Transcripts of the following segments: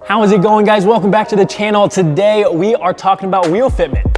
How is it going, guys? Welcome back to the channel. Today we are talking about wheel fitment.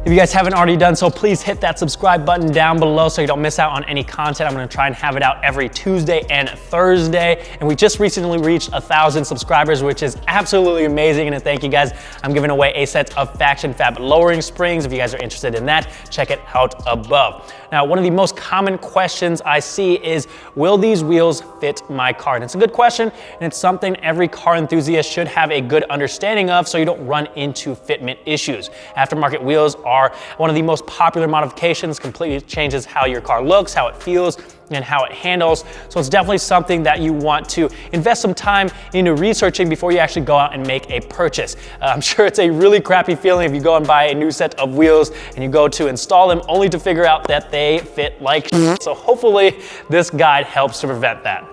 If you guys haven't already done so, please hit that subscribe button down below so you don't miss out on any content. I'm gonna try and have it out every Tuesday and Thursday. And we just recently reached 1,000 subscribers, which is absolutely amazing. And thank you guys. I'm giving away a set of Faction Fab lowering springs. If you guys are interested in that, check it out above. Now, one of the most common questions I see is, will these wheels fit my car? And it's a good question, and it's something every car enthusiast should have a good understanding of so you don't run into fitment issues. Aftermarket wheels are one of the most popular modifications, completely changes how your car looks, how it feels, and how it handles. So it's definitely something that you want to invest some time into researching before you actually go out and make a purchase. I'm sure it's a really crappy feeling if you go and buy a new set of wheels and you go to install them only to figure out that they fit like shit. So hopefully this guide helps to prevent that.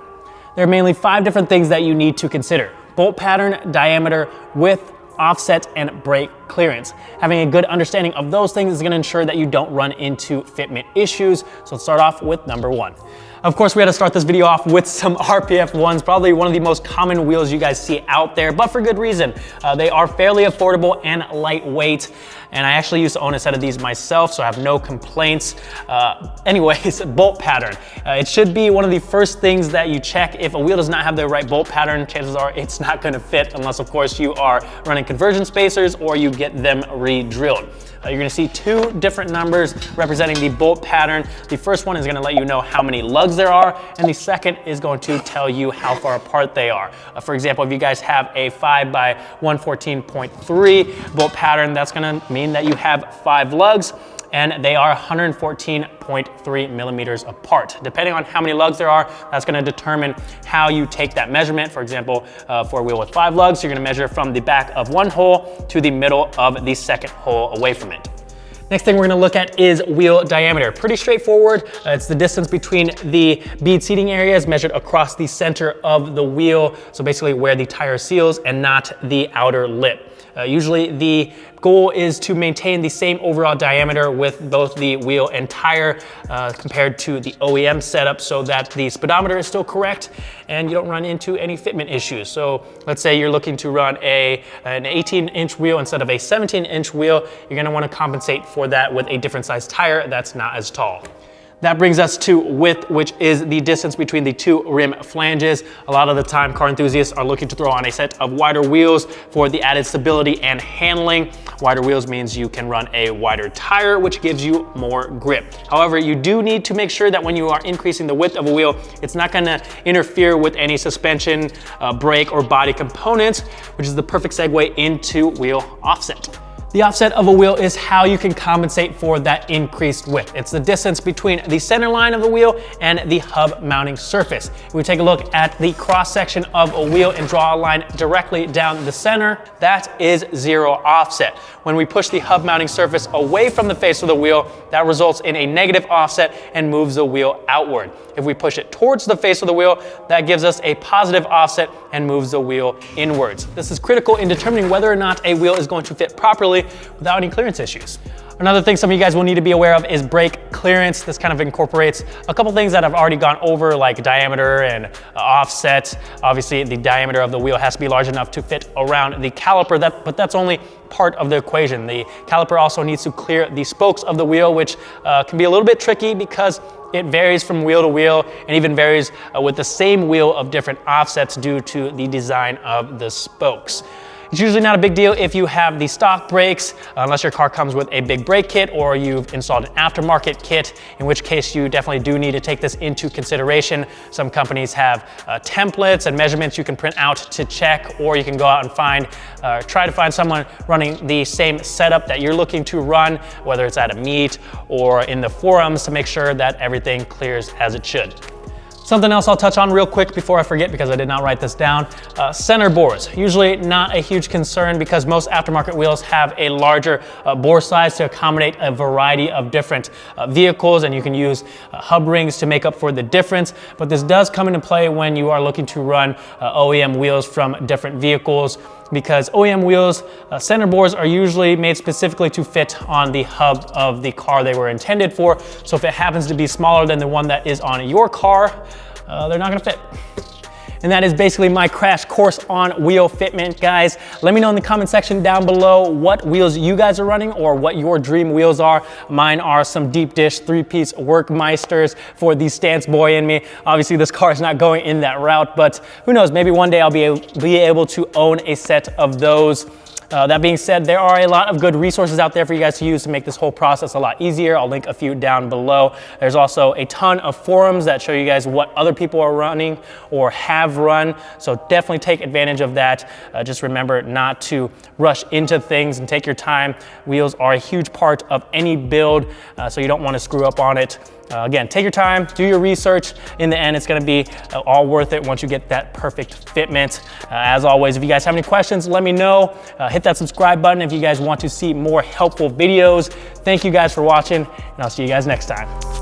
There are mainly 5 different things that you need to consider: bolt pattern, diameter, width, offset, and brake clearance. Having a good understanding of those things is going to ensure that you don't run into fitment issues. So let's start off with number 1. Of course, we had to start this video off with some RPF ones, probably one of the most common wheels you guys see out there, but for good reason. They are fairly affordable and lightweight, and I actually used to own a set of these myself, so I have no complaints. Anyways, bolt pattern. It should be one of the first things that you check. If a wheel does not have the right bolt pattern, chances are it's not gonna fit unless, of course, you are running conversion spacers or you get them re-drilled. You're gonna see 2 different numbers representing the bolt pattern. The first one is gonna let you know how many lugs there are, and the second is going to tell you how far apart they are. For example, if you guys have a 5 by 114.3 bolt pattern, that's gonna mean that you have 5 lugs, and they are 114.3 millimeters apart. Depending on how many lugs there are, that's gonna determine how you take that measurement. For example, for a wheel with 5 lugs, you're gonna measure from the back of one hole to the middle of the second hole away from it. Next thing we're gonna look at is wheel diameter. Pretty straightforward. It's the distance between the bead seating areas measured across the center of the wheel. So basically where the tire seals and not the outer lip. Usually the goal is to maintain the same overall diameter with both the wheel and tire compared to the OEM setup so that the speedometer is still correct and you don't run into any fitment issues. So let's say you're looking to run an 18-inch wheel instead of a 17-inch wheel, you're gonna wanna compensate for that with a different size tire that's not as tall. That brings us to width, which is the distance between the 2 rim flanges. A lot of the time, car enthusiasts are looking to throw on a set of wider wheels for the added stability and handling. Wider wheels means you can run a wider tire, which gives you more grip. However, you do need to make sure that when you are increasing the width of a wheel, it's not gonna interfere with any suspension, brake, or body components, which is the perfect segue into wheel offset. The offset of a wheel is how you can compensate for that increased width. It's the distance between the center line of the wheel and the hub mounting surface. If we take a look at the cross section of a wheel and draw a line directly down the center, that is 0 offset. When we push the hub mounting surface away from the face of the wheel, that results in a negative offset and moves the wheel outward. If we push it towards the face of the wheel, that gives us a positive offset and moves the wheel inwards. This is critical in determining whether or not a wheel is going to fit properly without any clearance issues. Another thing some of you guys will need to be aware of is brake clearance. This kind of incorporates a couple things that I've already gone over, like diameter and offset. Obviously, the diameter of the wheel has to be large enough to fit around the caliper, but that's only part of the equation. The caliper also needs to clear the spokes of the wheel, which can be a little bit tricky because it varies from wheel to wheel and even varies with the same wheel of different offsets due to the design of the spokes. It's usually not a big deal if you have the stock brakes, unless your car comes with a big brake kit or you've installed an aftermarket kit, in which case you definitely do need to take this into consideration. Some companies have templates and measurements you can print out to check, or you can go out and try to find someone running the same setup that you're looking to run, whether it's at a meet or in the forums, to make sure that everything clears as it should. Something else I'll touch on real quick before I forget, because I did not write this down. Centerboards, usually not a huge concern because most aftermarket wheels have a larger bore size to accommodate a variety of different vehicles, and you can use hub rings to make up for the difference. But this does come into play when you are looking to run OEM wheels from different vehicles. because OEM wheels, centerboards are usually made specifically to fit on the hub of the car they were intended for. So if it happens to be smaller than the one that is on your car, they're not gonna fit. And that is basically my crash course on wheel fitment, guys. Let me know in the comment section down below what wheels you guys are running or what your dream wheels are. Mine are some deep dish 3-piece Workmeisters for the stance boy in me. Obviously this car is not going in that route, but who knows, maybe one day I'll be able to own a set of those. That being said, there are a lot of good resources out there for you guys to use to make this whole process a lot easier. I'll link a few down below. There's also a ton of forums that show you guys what other people are running or have run. So definitely take advantage of that. Just remember not to rush into things and take your time. Wheels are a huge part of any build, so you don't want to screw up on it. Again, take your time, do your research. In the end, it's gonna be all worth it once you get that perfect fitment. As always, if you guys have any questions, let me know. Hit that subscribe button if you guys want to see more helpful videos. Thank you guys for watching, and I'll see you guys next time.